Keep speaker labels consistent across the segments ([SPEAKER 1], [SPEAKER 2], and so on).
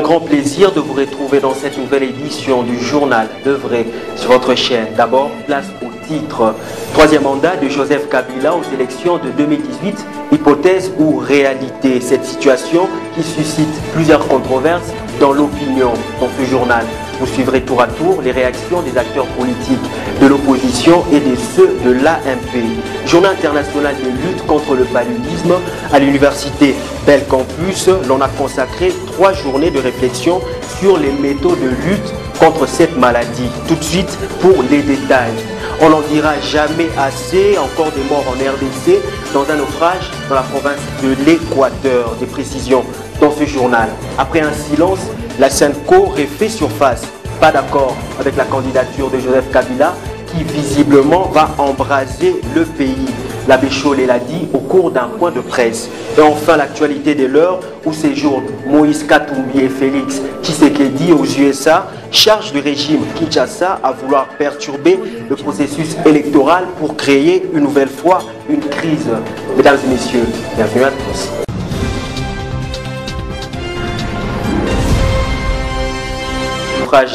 [SPEAKER 1] grand plaisir de vous retrouver dans cette nouvelle édition du journal de vrai sur votre chaîne. D'abord, place au titre. Troisième mandat de Joseph Kabila aux élections de 2018, hypothèse ou réalité. Cette situation qui suscite plusieurs controverses dans l'opinion. Dans ce journal, vous suivrez tour à tour les réactions des acteurs politiques de l'opposition et de ceux de l'AMP. Journée internationale de lutte contre le paludisme à l'université Bel Campus. L'on a consacré 3 journées de réflexion sur les méthodes de lutte contre cette maladie. Tout de suite pour les détails. On n'en dira jamais assez, encore des morts en RDC dans un naufrage dans la province de l'Équateur. Des précisions dans ce journal. Après un silence, la SENCO refait surface. Pas d'accord avec la candidature de Joseph Kabila qui visiblement va embraser le pays. L'abbé Chollet l'a dit au cours d'un point de presse. Et enfin l'actualité de l'heure où séjournent Moïse Katumbi et Félix Tshisekedi aux USA charge le régime Kinshasa à vouloir perturber le processus électoral pour créer une nouvelle fois une crise. Mesdames et messieurs, bienvenue à tous.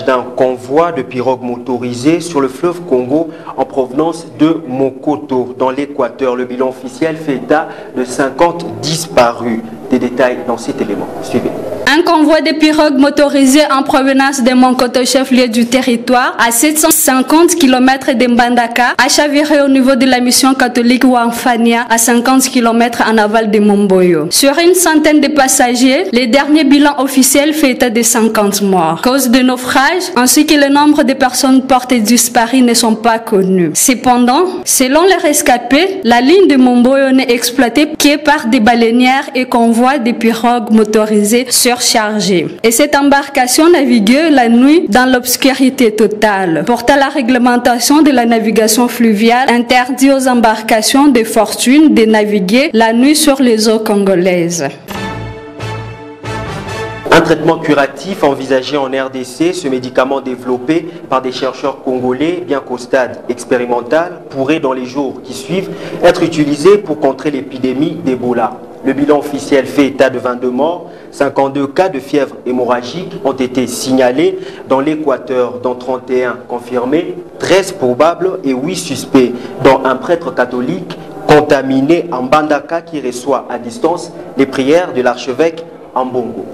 [SPEAKER 1] D'un convoi de pirogues motorisées sur le fleuve Congo en provenance de Mokoto dans l'Équateur. Le bilan officiel fait état de 50 disparus. Des détails dans cet élément. Suivez.
[SPEAKER 2] Un convoi de pirogues motorisées en provenance de Mokoto, chef-lieu du territoire, à 750 km de Mbandaka, a chaviré au niveau de la mission catholique Wamfania, à 50 km en aval de Momboyo. Sur une centaine de passagers, le dernier bilan officiel fait état de 50 morts. Cause de naufrage, ainsi que le nombre de personnes portées disparues ne sont pas connus. Cependant, selon les rescapés, la ligne de Momboyo n'est exploitée que par des baleinières et convois de pirogues motorisées surchargées. Et cette embarcation naviguait la nuit dans l'obscurité totale. Portant la réglementation de la navigation fluviale interdit aux embarcations de fortune de naviguer la nuit sur les eaux congolaises.
[SPEAKER 1] Un traitement curatif envisagé en RDC, ce médicament développé par des chercheurs congolais, bien qu'au stade expérimental, pourrait dans les jours qui suivent être utilisé pour contrer l'épidémie d'Ebola. Le bilan officiel fait état de 22 morts, 52 cas de fièvre hémorragique ont été signalés dans l'Équateur, dont 31 confirmés, 13 probables et 8 suspects, dont un prêtre catholique contaminé en Mbandaka qui reçoit à distance les prières de l'archevêque Ambongo.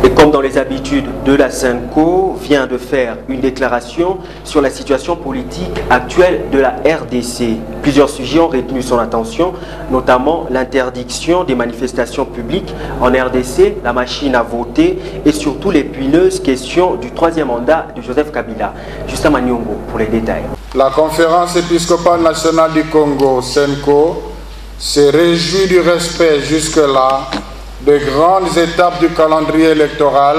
[SPEAKER 1] Et comme dans les habitudes de la SENCO, vient de faire une déclaration sur la situation politique actuelle de la RDC. Plusieurs sujets ont retenu son attention, notamment l'interdiction des manifestations publiques en RDC, la machine à voter et surtout l'épineuse question du 3e mandat de Joseph Kabila. Justin Manyongo pour les détails.
[SPEAKER 3] La conférence épiscopale nationale du Congo, SENCO, se réjouit du respect jusque-là des grandes étapes du calendrier électoral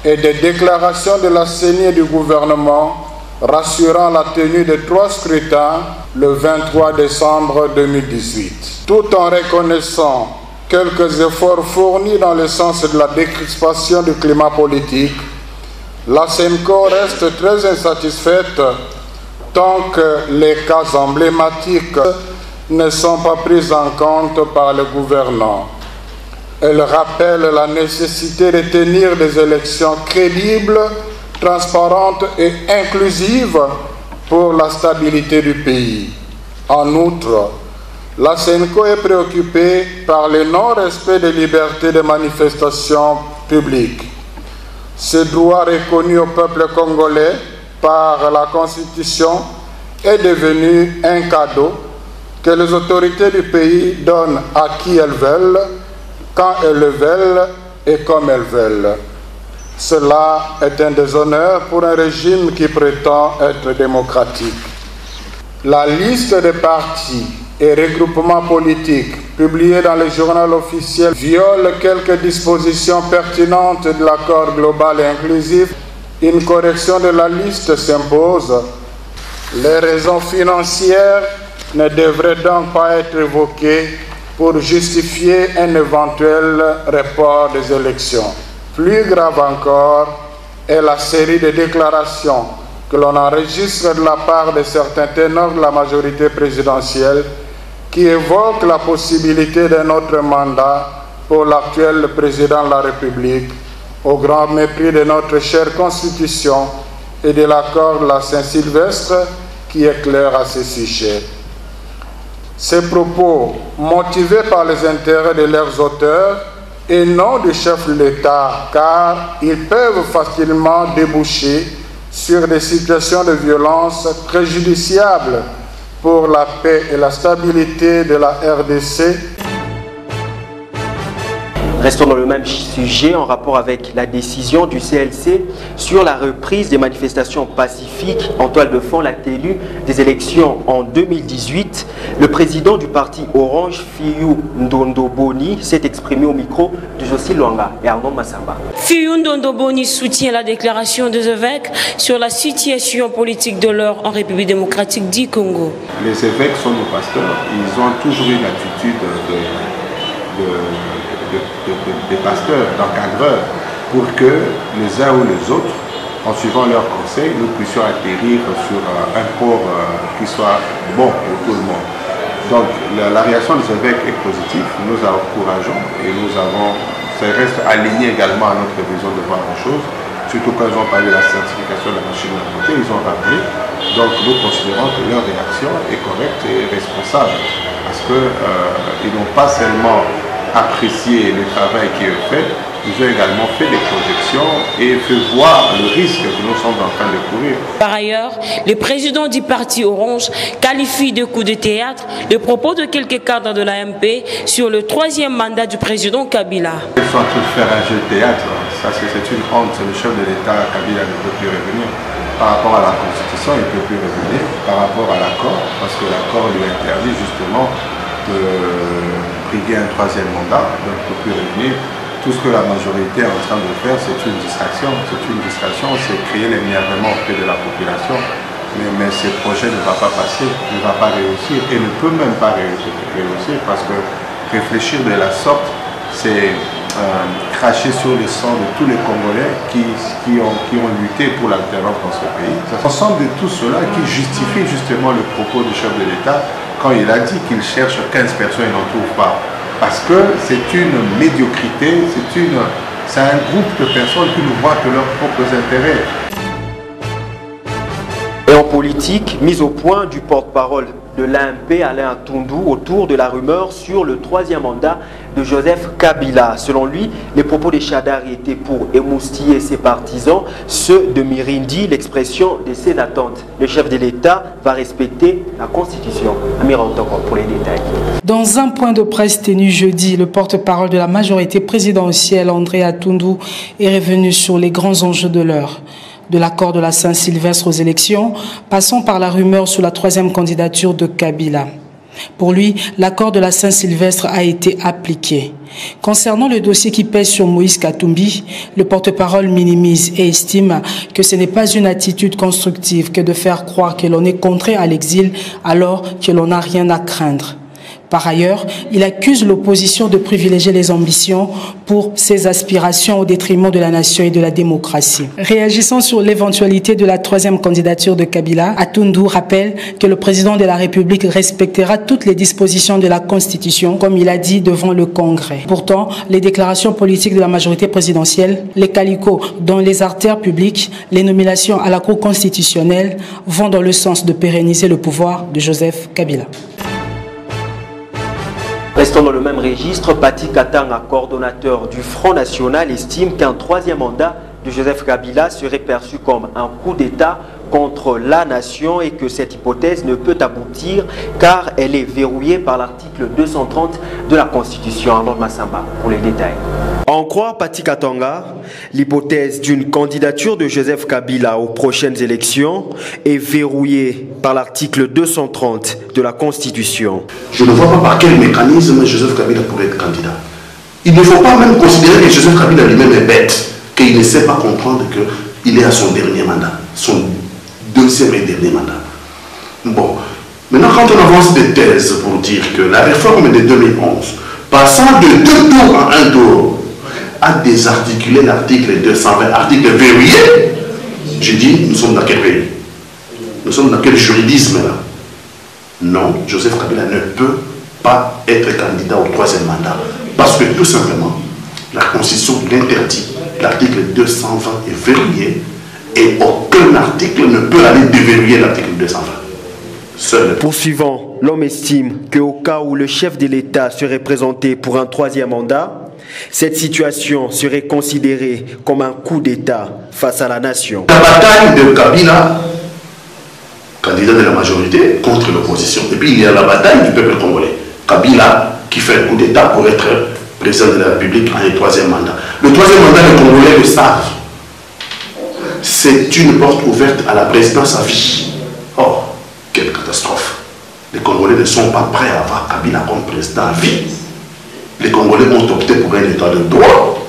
[SPEAKER 3] et des déclarations de la CENI et du gouvernement rassurant la tenue de 3 scrutins le 23 décembre 2018. Tout en reconnaissant quelques efforts fournis dans le sens de la décrispation du climat politique, la SENCO reste très insatisfaite tant que les cas emblématiques ne sont pas pris en compte par le gouvernement. Elle rappelle la nécessité de tenir des élections crédibles, transparentes et inclusives pour la stabilité du pays. En outre, la SENCO est préoccupée par le non-respect des libertés de manifestation publique. Ce droit reconnu au peuple congolais par la Constitution est devenu un cadeau que les autorités du pays donnent à qui elles veulent, quand elles le veulent et comme elles veulent. Cela est un déshonneur pour un régime qui prétend être démocratique. La liste des partis et regroupements politiques publiée dans le journal officiel viole quelques dispositions pertinentes de l'accord global et inclusif. Une correction de la liste s'impose. Les raisons financières ne devraient donc pas être évoquées pour justifier un éventuel report des élections. Plus grave encore est la série de déclarations que l'on enregistre de la part de certains ténors de la majorité présidentielle qui évoquent la possibilité d'un autre mandat pour l'actuel président de la République, au grand mépris de notre chère Constitution et de l'accord de la Saint-Sylvestre qui éclaire à ce sujet. Ces propos, motivés par les intérêts de leurs auteurs et non du chef de l'État, car ils peuvent facilement déboucher sur des situations de violence préjudiciables pour la paix et la stabilité de la RDC.
[SPEAKER 1] Restons dans le même sujet en rapport avec la décision du CLC sur la reprise des manifestations pacifiques en toile de fond la tenue des élections en 2018. Le président du parti Orange, Fiyou Ndondoboni, s'est exprimé au micro de Josie Luanga et Arnaud Massamba.
[SPEAKER 4] Fiyou Ndondoboni soutient la déclaration des évêques sur la situation politique de l'heure en République démocratique du Congo.
[SPEAKER 5] Les évêques sont nos pasteurs, ils ont toujours eu l'attitude des pasteurs, d'encadreurs, pour que les uns ou les autres, en suivant leurs conseils, nous puissions atterrir sur un port qui soit bon pour tout le monde. Donc la réaction des évêques est positive, nous la encourageons et ça reste aligné également à notre vision de voir les choses, surtout quand ils ont parlé de la certification de la machine à voter, ils ont rappelé. Donc nous considérons que leur réaction est correcte et responsable, parce qu'ils n'ont pas seulement apprécié le travail qui est fait, ils ont également fait des projections et fait voir le risque que nous sommes en train de courir. Par ailleurs, le président du parti Orange qualifie de coup de théâtre le propos de quelques cadres de l'AMP sur le 3e mandat du président Kabila. Ils sont en train de faire un jeu de théâtre, ça c'est une honte, le chef de l'État Kabila ne peut plus revenir. Par rapport à la Constitution, il ne peut plus revenir, par rapport à l'accord, parce que l'accord lui interdit justement de briguer un 3e mandat, donc il ne peut plus revenir. Tout ce que la majorité est en train de faire, c'est une distraction. C'est créer l'énervement auprès de la population. Mais ce projet ne va pas passer, ne va pas réussir et ne peut même pas réussir parce que réfléchir de la sorte, c'est cracher sur le sang de tous les Congolais qui ont lutté pour l'alternance dans ce pays. C'est l'ensemble de tout cela qui justifie justement le propos du chef de l'État quand il a dit qu'il cherche 15 personnes et n'en trouve pas. Parce que c'est une médiocrité, c'est un groupe de personnes qui ne voient que leurs propres intérêts.
[SPEAKER 1] Et en politique, mise au point du porte-parole de l'AMP, Alain Atundou, autour de la rumeur sur le 3e mandat de Joseph Kabila. Selon lui, les propos de Chadari étaient pour émoustiller ses partisans, ceux de Mirindi, l'expression de ses attentes. Le chef de l'État va respecter la Constitution. Amir Otoko pour les détails.
[SPEAKER 6] Dans un point de presse tenu jeudi, le porte-parole de la majorité présidentielle, André Atundou, est revenu sur les grands enjeux de l'heure. De l'accord de la Saint-Sylvestre aux élections, passant par la rumeur sur la 3e candidature de Kabila. Pour lui, l'accord de la Saint-Sylvestre a été appliqué. Concernant le dossier qui pèse sur Moïse Katumbi, le porte-parole minimise et estime que ce n'est pas une attitude constructive que de faire croire que l'on est contraint à l'exil alors que l'on n'a rien à craindre. Par ailleurs, il accuse l'opposition de privilégier les ambitions pour ses aspirations au détriment de la nation et de la démocratie. Réagissant sur l'éventualité de la 3e candidature de Kabila, Atundou rappelle que le président de la République respectera toutes les dispositions de la Constitution, comme il a dit devant le Congrès. Pourtant, les déclarations politiques de la majorité présidentielle, les calicots dans les artères publiques, les nominations à la Cour constitutionnelle vont dans le sens de pérenniser le pouvoir de Joseph Kabila.
[SPEAKER 1] Restons dans le même registre, Pati Katanga, coordonnateur du Front National, estime qu'un 3e mandat de Joseph Kabila serait perçu comme un coup d'État contre la nation et que cette hypothèse ne peut aboutir car elle est verrouillée par l'article 230 de la Constitution. Arnaud Massamba pour les détails. En croire Pati Katanga, l'hypothèse d'une candidature de Joseph Kabila aux prochaines élections est verrouillée par l'article 230 de la Constitution.
[SPEAKER 7] Je ne vois pas par quel mécanisme Joseph Kabila pourrait être candidat. Il ne faut pas même considérer que Joseph Kabila lui-même est bête, qu'il ne sait pas comprendre qu'il est à son dernier mandat, son 2e et dernier mandat. Bon, maintenant quand on avance des thèses pour dire que la réforme de 2011, passant de 2 tours à 1 tour, a désarticulé l'article 220, article verrouillé, j'ai dit, nous sommes dans quel pays? Nous sommes dans quel juridisme là? Non, Joseph Kabila ne peut pas être candidat au 3e mandat Parce que tout simplement, la Constitution l'interdit. L'article 220 est verrouillé et aucun article ne peut aller déverrouiller l'article 220. Seul.
[SPEAKER 1] Poursuivant, l'homme estime qu'au cas où le chef de l'État serait présenté pour un troisième mandat, cette situation serait considérée comme un coup d'État face à la nation.
[SPEAKER 7] La bataille de Kabila, candidat de la majorité, contre l'opposition. Et puis il y a la bataille du peuple congolais. Kabila qui fait un coup d'État pour être président de la République en un troisième mandat. Le troisième mandat, les Congolais le savent. C'est une porte ouverte à la présidence à vie. Oh, quelle catastrophe. Les Congolais ne sont pas prêts à avoir Kabila comme président à vie. Les Congolais ont opté pour un état de droit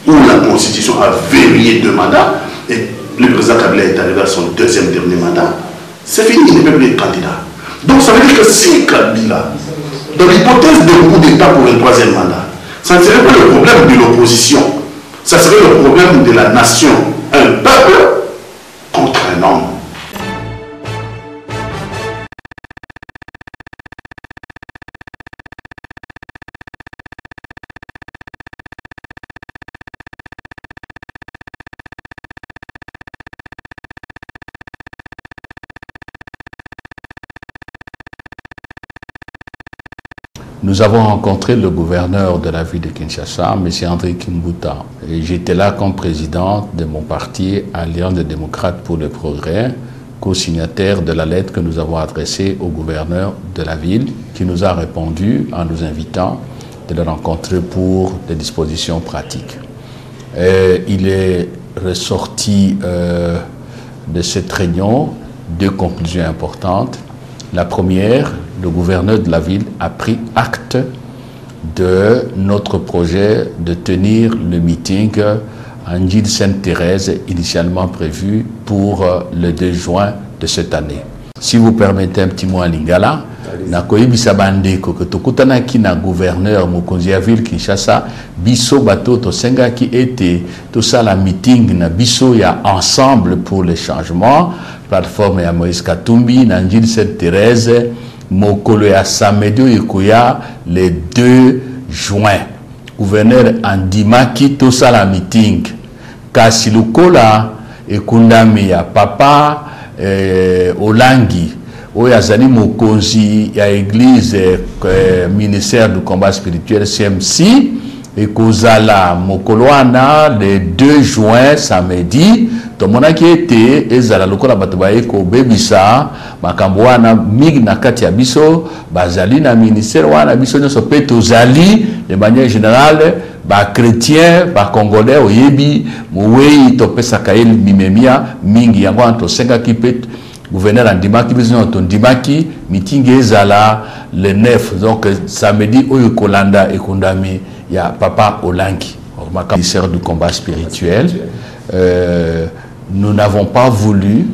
[SPEAKER 7] où la Constitution a verrouillé 2 mandats et le président Kabila est arrivé à son deuxième dernier mandat. C'est fini, il ne peut plus être candidat. Donc ça veut dire que si Kabila, dans l'hypothèse d'un coup d'État pour un troisième mandat, ça ne serait pas le problème de l'opposition, ça serait le problème de la nation, un peuple contre un homme.
[SPEAKER 8] Nous avons rencontré le gouverneur de la ville de Kinshasa, M. André Kimbuta. J'étais là comme président de mon parti, Alliance des démocrates pour le progrès, co-signataire de la lettre que nous avons adressée au gouverneur de la ville, qui nous a répondu en nous invitant de le rencontrer pour des dispositions pratiques. Il est ressorti de cette réunion 2 conclusions importantes. La première, le gouverneur de la ville a pris acte de notre projet de tenir le meeting en île Sainte-Thérèse, initialement prévu pour le 2 juin de cette année. Si vous permettez un petit mot en lingala, nakoyebisa bandeko que tokutanaki na gouverneur mokonzi ya ville Kinshasa biso bato tosengaki ete tosala meeting na biso ya ensemble pour le changement plateforme ya Moïse Katumbi na île Sainte-Thérèse mokolo ya samedi ekoya le 2 juin. Gouverneur andimaki tosala meeting kasi lokola ekundami ya papa Olangi oyo azali mokonzi ya église ministère du combat spirituel CMC ekozala mokolo wana le 2 juin samedi tomonaki ete ezala lokola bato baye kobebisa makambo wana mingi na kati ya biso bazali na ministère wana biso nyonso mpe tozali de manière générale bachrétien bacongolais oyebi mowei topesaka ye mimemia mingi yango wana tosengaki mpe gouverneur andimaki biso tondimaki meeting ezala le 9 donc samedi oyo kolanda ekundami ya papa Olangi ministère du combat spirituel. Nous n'avons pas voulu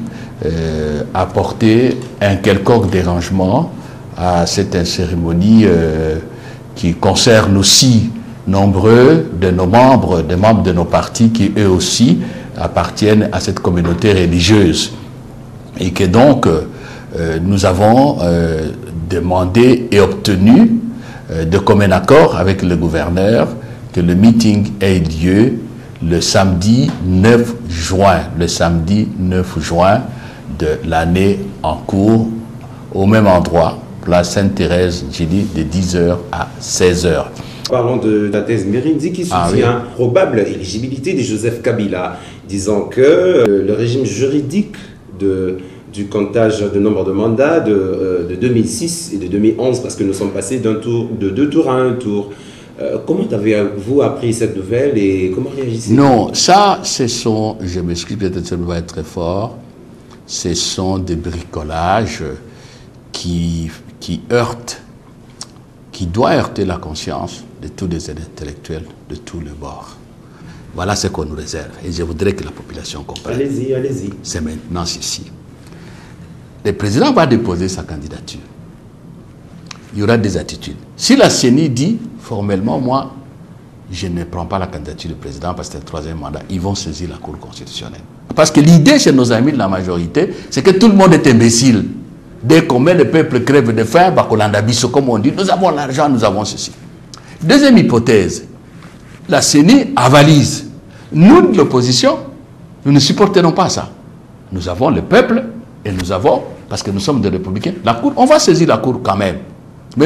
[SPEAKER 8] apporter un quelconque dérangement à cette cérémonie qui concerne aussi nombreux de nos membres, des membres de nos partis qui eux aussi appartiennent à cette communauté religieuse. Et que donc nous avons demandé et obtenu de commun accord avec le gouverneur que le meeting ait lieu le samedi 9 juin, de l'année en cours, au même endroit, place Sainte-Thérèse, j'ai dit, de 10h à 16h.
[SPEAKER 9] Parlons de la thèse Mirindi qui soutient probable éligibilité de Joseph Kabila, disant que le régime juridique du comptage de nombre de mandats de 2006 et de 2011, parce que nous sommes passés de 2 tours à 1 tour. Comment avez-vous appris cette nouvelle et comment réagissez-vous? Non, ça, ce sont, je m'excuse, peut-être que ça va être très fort, ce sont des bricolages qui heurtent, qui doivent heurter la conscience de tous les intellectuels de tous les bords. Voilà ce qu'on nous réserve et je voudrais que la population comprenne. Allez-y, allez-y. C'est maintenant ceci. Le président va déposer sa candidature. Il y aura des attitudes. Si la CENI dit formellement, moi, je ne prends pas la candidature du président parce que c'est le 3e mandat, ils vont saisir la Cour constitutionnelle. Parce que l'idée chez nos amis de la majorité, c'est que tout le monde est imbécile. Dès qu'on met le peuple crève de faim, comme on dit, nous avons l'argent, nous avons ceci.
[SPEAKER 8] Deuxième hypothèse, la CENI avalise. Nous, de l'opposition, nous ne supporterons pas ça. Nous avons le peuple et nous avons, parce que nous sommes des républicains, la Cour, on va saisir la Cour quand même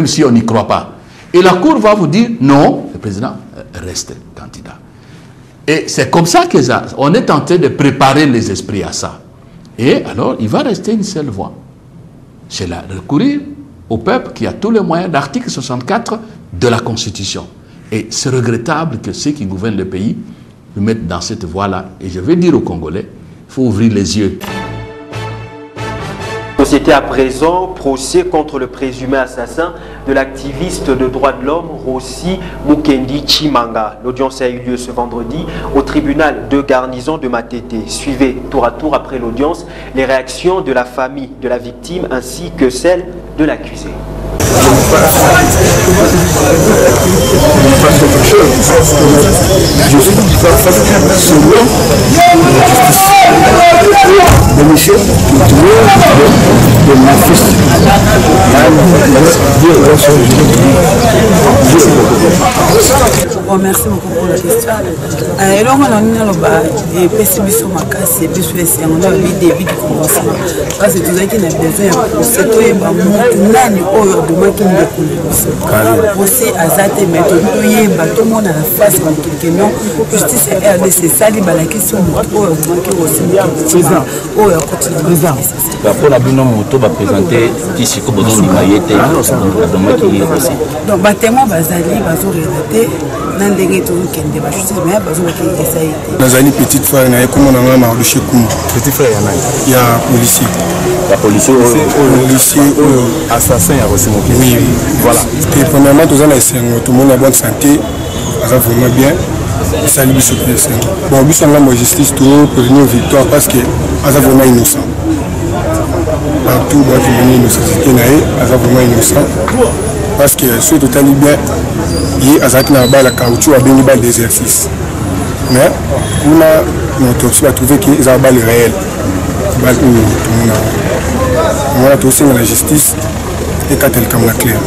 [SPEAKER 8] si on n'y croit pas. Et la Cour va vous dire, non, le président reste candidat. Et c'est comme ça qu'on est en train de préparer les esprits à ça. Et alors, il va rester une seule voie. C'est là, recourir au peuple qui a tous les moyens d'article 64 de la Constitution. Et c'est regrettable que ceux qui gouvernent le pays nous mettent dans cette voie-là. Et je vais dire aux Congolais, il faut ouvrir les yeux.
[SPEAKER 1] Société à présent, procès contre le présumé assassin de l'activiste de droits de l'homme Rossi Mukendi Chimanga. L'audience a eu lieu ce vendredi au tribunal de garnison de Matete. Suivez tour à tour après l'audience les réactions de la famille de la victime ainsi que celles de l'accusé.
[SPEAKER 10] Merci beaucoup pour la question. Et là, on a des pessimistes au Makassi, et puis on a eu des débits de commencement. Parce que tout ça qui n'a besoin de c'est tout et pas nani oyo de moi qui me découvre. Aussi à Zate, mais tout le monde a la face de non. Justice et RDC, ça dit la question de oyo qui aussi présent. Oyo présent.
[SPEAKER 11] Pour la bino moto va présenter ici comme dans l'Imayete,
[SPEAKER 10] donc bâtiment bazali bazo relater n'andenge tout kende ba justice mais bazo ki essayer.
[SPEAKER 12] Nazali petite frère na comme on a marre de chez Koum.
[SPEAKER 11] Petit frère yana.
[SPEAKER 12] Il y a policier.
[SPEAKER 11] La policier
[SPEAKER 12] policier
[SPEAKER 11] assassin a reçu mon
[SPEAKER 12] oui, voilà. Et premièrement tout ça tout le monde a bonne santé, ça va vraiment bien. Ça lui se plaît. Bon, lui c'est la justice tout pour venir victoire parce que ça vraiment innocent. Partout, il y a une vraiment innocent. Parce que ce total est bien, il y a la caoutchouc à une balle d'exercice. Mais on a notre option à trouver qu'il y a une balle réelle. On a aussi la justice et quand elle comme la claire.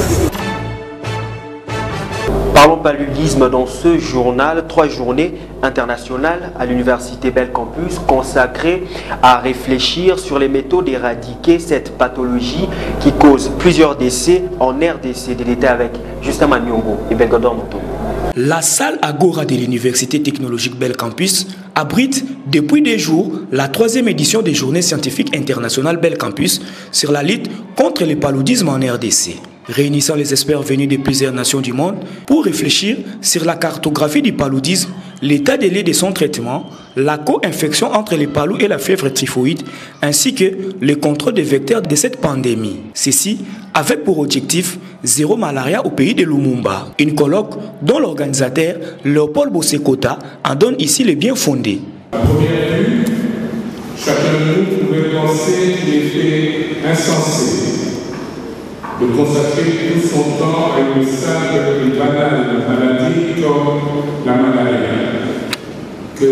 [SPEAKER 1] Parlons paludisme dans ce journal. 3 journées internationales à l'université Belcampus consacrées à réfléchir sur les méthodes d'éradiquer cette pathologie qui cause plusieurs décès en RDC. Des détails avec Justin Manyongo et Belgodor Moto.
[SPEAKER 13] La salle Agora de l'université technologique Belcampus abrite depuis des jours la 3e édition des journées scientifiques internationales Belcampus sur la lutte contre le paludisme en RDC. Réunissant les experts venus de plusieurs nations du monde pour réfléchir sur la cartographie du paludisme, l'état des lieux de son traitement, la co-infection entre les palud et la fièvre typhoïde, ainsi que le contrôle des vecteurs de cette pandémie. Ceci avec pour objectif zéro malaria au pays de Lumumba. Une colloque dont l'organisateur Léopold Bossekota en donne ici les bien fondés.
[SPEAKER 14] À première vue, chacun de nous pouvait penser qu'il était insensé de consacrer tout son temps à une simple et banale maladie comme la malaria, que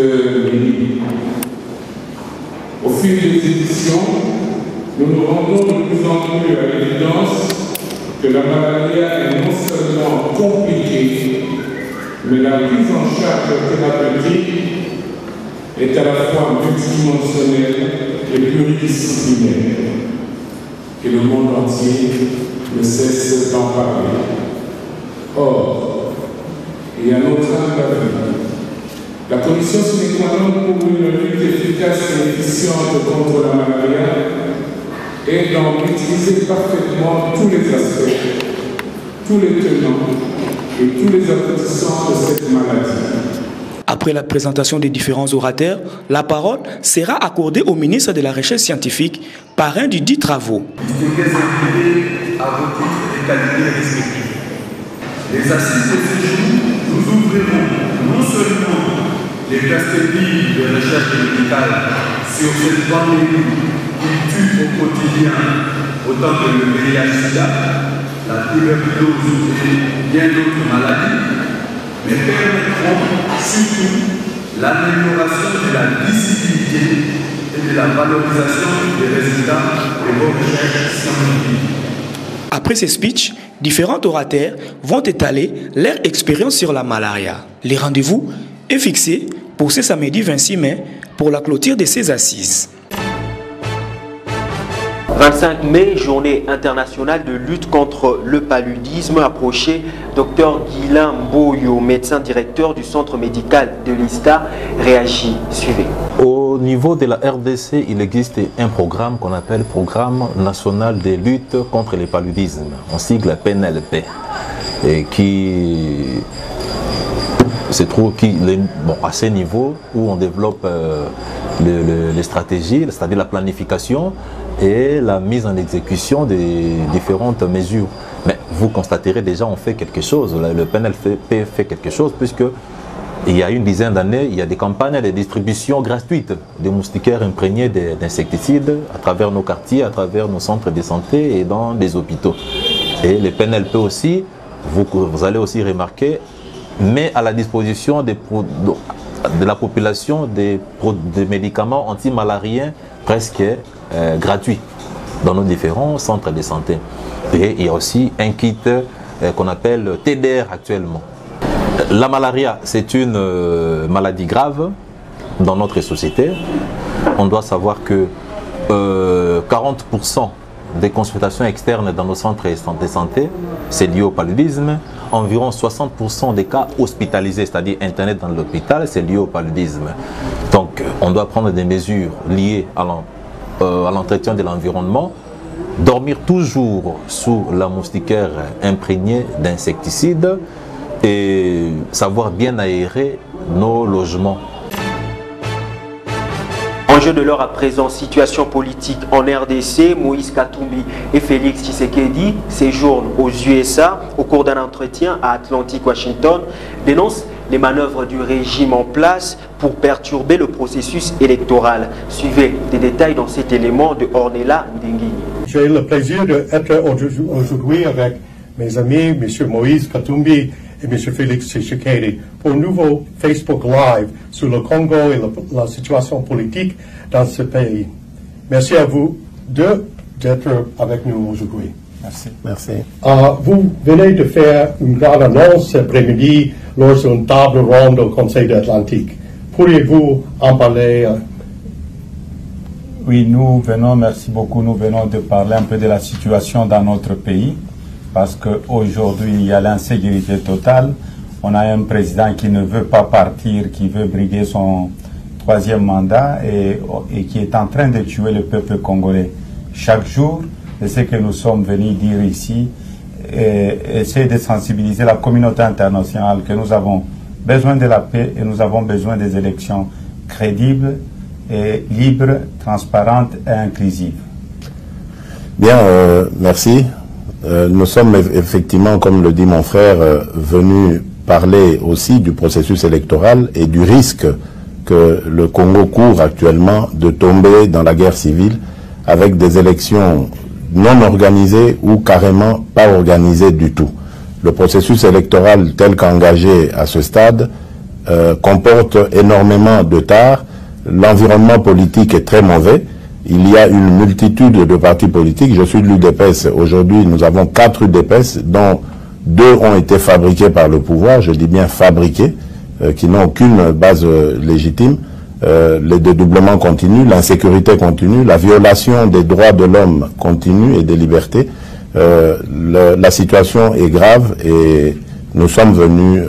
[SPEAKER 14] au fil des éditions, nous nous rendons de plus en plus à l'évidence que la malaria est non seulement compliquée, mais la prise en charge thérapeutique est à la fois multidimensionnelle et pluridisciplinaire, et le monde entier ne cesse d'en parler. Or, il y a notre avenir. La condition sine qua non pour une lutte efficace et efficiente contre la malaria est d'en utiliser parfaitement tous les aspects, tous les tenants et tous les aboutissants de cette maladie.
[SPEAKER 13] Après la présentation des différents orateurs, la parole sera accordée au ministre de la Recherche scientifique, parrain du dit travaux.
[SPEAKER 15] À vos titres et qualités respectifs. Les assises de ce jour nous ouvriront non seulement les perspectives de recherche médicale sur cette pandémie qui tue au quotidien autant que le VIH-Sida, la tuberculose et bien d'autres maladies, mais permettront surtout l'amélioration de la visibilité et de la valorisation des résultats de vos recherches scientifiques.
[SPEAKER 13] Après ces speeches, différents orateurs vont étaler leur expérience sur la malaria. Le rendez-vous est fixé pour ce samedi 26 mai pour la clôture de ces assises.
[SPEAKER 1] 25 mai, journée internationale de lutte contre le paludisme. Approché, Dr Guilain Boyo, médecin directeur du centre médical de l'ISTA, réagit. Suivez.
[SPEAKER 16] Au niveau de la RDC, il existe un programme qu'on appelle Programme national de lutte contre le paludisme, en sigle PNLP, et qui se trouve à ce niveau où on développe les stratégies, c'est-à-dire la planification et la mise en exécution des différentes mesures. Mais vous constaterez déjà on fait quelque chose, le PNLP fait quelque chose puisque il y a une dizaine d'années, il y a des campagnes de distribution gratuite de moustiquaires imprégnés d'insecticides à travers nos quartiers, à travers nos centres de santé et dans les hôpitaux. Et le PNLP aussi, vous allez aussi remarquer, met à la disposition de la population des médicaments antimalariens presque gratuits dans nos différents centres de santé. Et il y a aussi un kit qu'on appelle TDR actuellement. La malaria, c'est une maladie grave dans notre société. On doit savoir que 40% des consultations externes dans nos centres de santé, c'est lié au paludisme. Environ 60% des cas hospitalisés, c'est-à-dire internés dans l'hôpital, c'est lié au paludisme. Donc, on doit prendre des mesures liées à l'entretien de l'environnement, dormir toujours sous la moustiquaire imprégnée d'insecticides et savoir bien aérer nos logements.
[SPEAKER 1] Enjeu de l'heure à présent, situation politique en RDC. Moïse Katumbi et Félix Tshisekedi séjournent aux USA au cours d'un entretien à Atlantic, Washington, dénoncent les manœuvres du régime en place pour perturber le processus électoral. Suivez des détails dans cet élément de Ornella Ndengui.
[SPEAKER 17] J'ai le plaisir d'être aujourd'hui avec mes amis, M. Moïse Katumbi et M. Félix Tshisekedi pour un nouveau Facebook Live sur le Congo et la situation politique dans ce pays. Merci à vous deux d'être avec nous aujourd'hui.
[SPEAKER 12] Merci. Merci.
[SPEAKER 17] Vous venez de faire une grande annonce cet après-midi lors d'une table ronde au Conseil de l'Atlantique. Pourriez-vous en parler?
[SPEAKER 18] Oui, merci beaucoup, nous venons de parler un peu de la situation dans notre pays. Parce qu'aujourd'hui, il y a l'insécurité totale. On a un président qui ne veut pas partir, qui veut briguer son troisième mandat et qui est en train de tuer le peuple congolais chaque jour. Et ce que nous sommes venus dire ici, essayer de sensibiliser la communauté internationale que nous avons besoin de la paix et nous avons besoin des élections crédibles et libres, transparentes et inclusives.
[SPEAKER 19] Bien, merci. Nous sommes effectivement, comme le dit mon frère, venus parler aussi du processus électoral et du risque que le Congo court actuellement de tomber dans la guerre civile avec des élections non organisées ou carrément pas organisées du tout. Le processus électoral tel qu'engagé à ce stade comporte énormément de tares. L'environnement politique est très mauvais. Il y a une multitude de partis politiques. Je suis de l'UDPS. Aujourd'hui, nous avons 4 UDPS, dont 2 ont été fabriqués par le pouvoir. Je dis bien fabriqués, qui n'ont aucune base légitime. Les dédoublements continuent, l'insécurité continue, la violation des droits de l'homme continue et des libertés. La situation est grave et nous sommes venus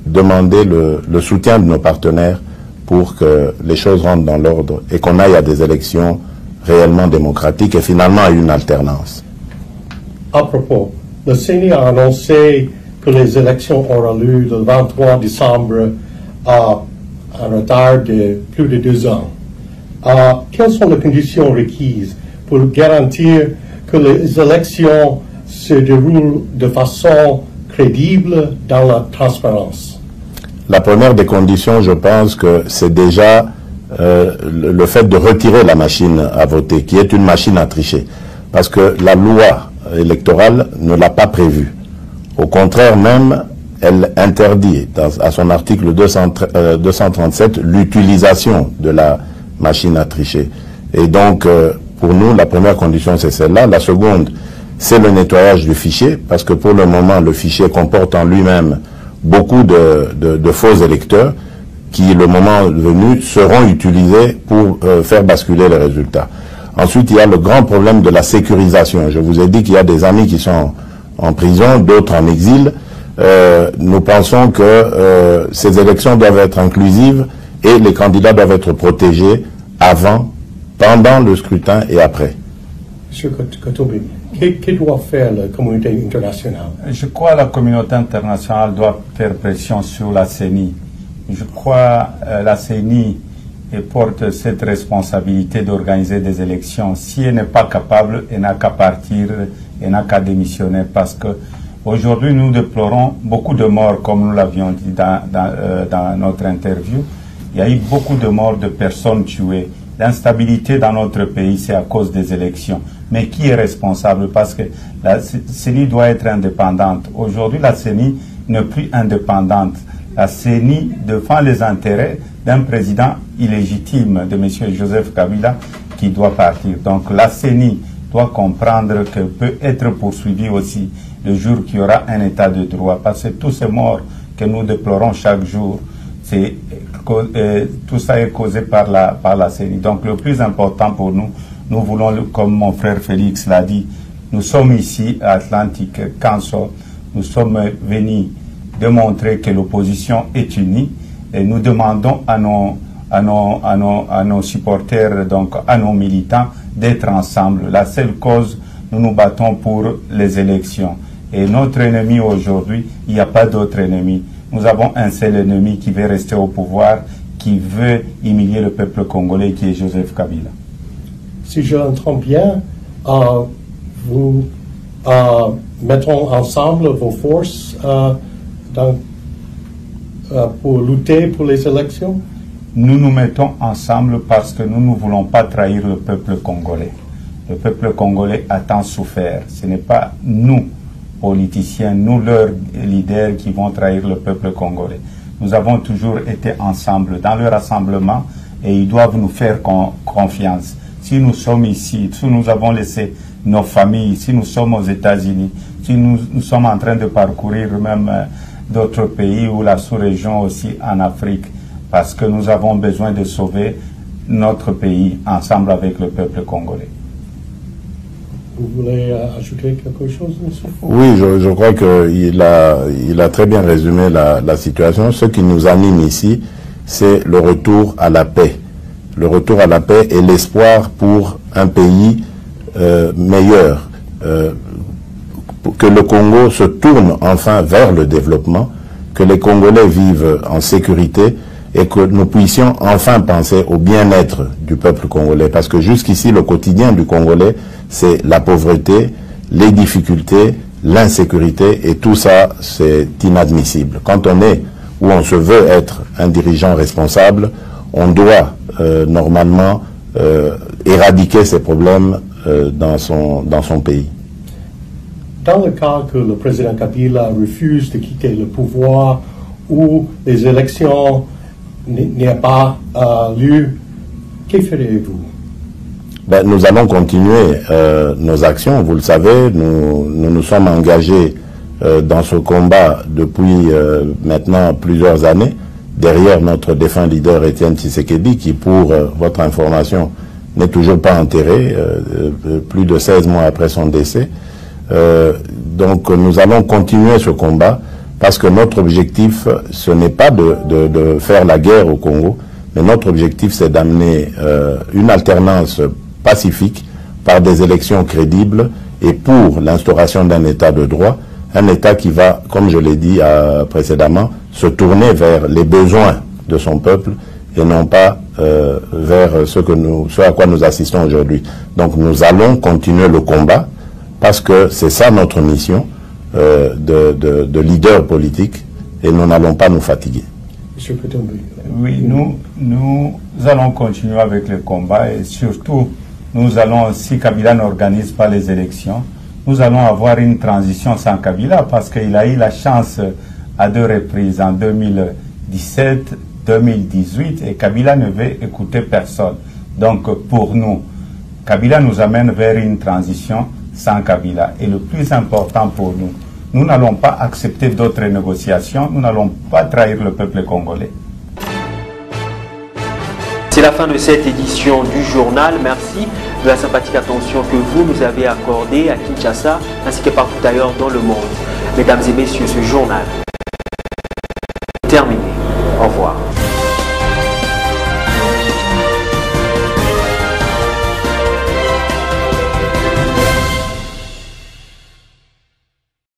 [SPEAKER 19] demander le soutien de nos partenaires pour que les choses rentrent dans l'ordre et qu'on aille à des élections réellement démocratiques et finalement à une alternance.
[SPEAKER 17] À propos, le CENI a annoncé que les élections auront lieu le 23 décembre à un retard de plus de 2 ans. Quelles sont les conditions requises pour garantir que les élections se déroulent de façon crédible dans la transparence?
[SPEAKER 19] La première des conditions, je pense que c'est déjà le fait de retirer la machine à voter, qui est une machine à tricher. Parce que la loi électorale ne l'a pas prévu. Au contraire même, elle interdit, à son article 237, l'utilisation de la machine à tricher. Et donc, pour nous, la première condition, c'est celle-là. La seconde, c'est le nettoyage du fichier, parce que pour le moment, le fichier comporte en lui-même beaucoup de faux électeurs qui, le moment venu, seront utilisés pour faire basculer les résultats. Ensuite, il y a le grand problème de la sécurisation. Je vous ai dit qu'il y a des amis qui sont en prison, d'autres en exil. Nous pensons que ces élections doivent être inclusives et les candidats doivent être protégés avant, pendant le scrutin et après.
[SPEAKER 17] Monsieur Katobi, que doit faire la communauté internationale?
[SPEAKER 18] Je crois que la communauté internationale doit faire pression sur la CENI. Je crois que la CENI porte cette responsabilité d'organiser des élections. Si elle n'est pas capable, elle n'a qu'à partir, elle n'a qu'à démissionner, parce que aujourd'hui nous déplorons beaucoup de morts, comme nous l'avions dit dans notre interview. Il y a eu beaucoup de morts de personnes tuées. L'instabilité dans notre pays, c'est à cause des élections. Mais qui est responsable? Parce que la CENI doit être indépendante. Aujourd'hui, la CENI n'est plus indépendante. La CENI défend les intérêts d'un président illégitime, de M. Joseph Kabila, qui doit partir. Donc la CENI doit comprendre qu'elle peut être poursuivie aussi le jour qu'il y aura un état de droit. Parce que tous ces morts que nous déplorons chaque jour, tout ça est causé par la CENI. Donc le plus important pour nous, nous voulons, comme mon frère Félix l'a dit, nous sommes ici à Atlantic Council, nous sommes venus démontrer que l'opposition est unie et nous demandons à nos supporters, donc à nos militants, d'être ensemble. La seule cause, nous nous battons pour les élections. Et notre ennemi aujourd'hui, il n'y a pas d'autre ennemi. Nous avons un seul ennemi qui veut rester au pouvoir, qui veut humilier le peuple congolais, qui est Joseph Kabila.
[SPEAKER 17] Si je l'entends bien, vous mettons ensemble vos forces pour lutter pour les élections?
[SPEAKER 18] Nous nous mettons ensemble parce que nous ne voulons pas trahir le peuple congolais. Le peuple congolais a tant souffert. Ce n'est pas nous, politiciens, nous, leurs leaders, qui vont trahir le peuple congolais. Nous avons toujours été ensemble dans le rassemblement et ils doivent nous faire confiance. Si nous sommes ici, si nous avons laissé nos familles, si nous sommes aux États-Unis, si nous sommes en train de parcourir même d'autres pays ou la sous-région aussi en Afrique, parce que nous avons besoin de sauver notre pays ensemble avec le peuple congolais.
[SPEAKER 17] Vous voulez ajouter quelque chose, monsieur?
[SPEAKER 19] Oui, je crois qu'il a très bien résumé la situation. Ce qui nous anime ici, c'est le retour à la paix. Le retour à la paix et l'espoir pour un pays meilleur. Que le Congo se tourne enfin vers le développement, que les Congolais vivent en sécurité et que nous puissions enfin penser au bien-être du peuple congolais. Parce que jusqu'ici, le quotidien du Congolais, c'est la pauvreté, les difficultés, l'insécurité, et tout ça, c'est inadmissible. Quand on est ou on se veut être un dirigeant responsable, on doit normalement éradiquer ces problèmes dans son pays.
[SPEAKER 17] Dans le cas que le président Kabila refuse de quitter le pouvoir ou les élections n'y a pas lieu, que ferez-vous?
[SPEAKER 19] Nous allons continuer nos actions. Vous le savez, nous sommes engagés dans ce combat depuis maintenant plusieurs années, derrière notre défunt leader Étienne Tshisekedi, qui, pour votre information, n'est toujours pas enterré, plus de 16 mois après son décès. Donc nous allons continuer ce combat parce que notre objectif, ce n'est pas de faire la guerre au Congo, mais notre objectif, c'est d'amener une alternance pacifique par des élections crédibles et pour l'instauration d'un état de droit, un état qui va, comme je l'ai dit précédemment, se tourner vers les besoins de son peuple et non pas vers ce à quoi nous assistons aujourd'hui. Donc nous allons continuer le combat parce que c'est ça notre mission de leader politique et nous n'allons pas nous fatiguer.
[SPEAKER 18] Oui, nous allons continuer avec le combat et surtout, nous allons, si Kabila n'organise pas les élections, nous allons avoir une transition sans Kabila parce qu'il a eu la chance à 2 reprises, en 2017, 2018, et Kabila ne veut écouter personne. Donc pour nous, Kabila nous amène vers une transition sans Kabila. Et le plus important pour nous, nous n'allons pas accepter d'autres négociations, nous n'allons pas trahir le peuple congolais.
[SPEAKER 1] C'est la fin de cette édition du journal. Merci de la sympathique attention que vous nous avez accordée à Kinshasa ainsi que partout ailleurs dans le monde. Mesdames et messieurs, ce journal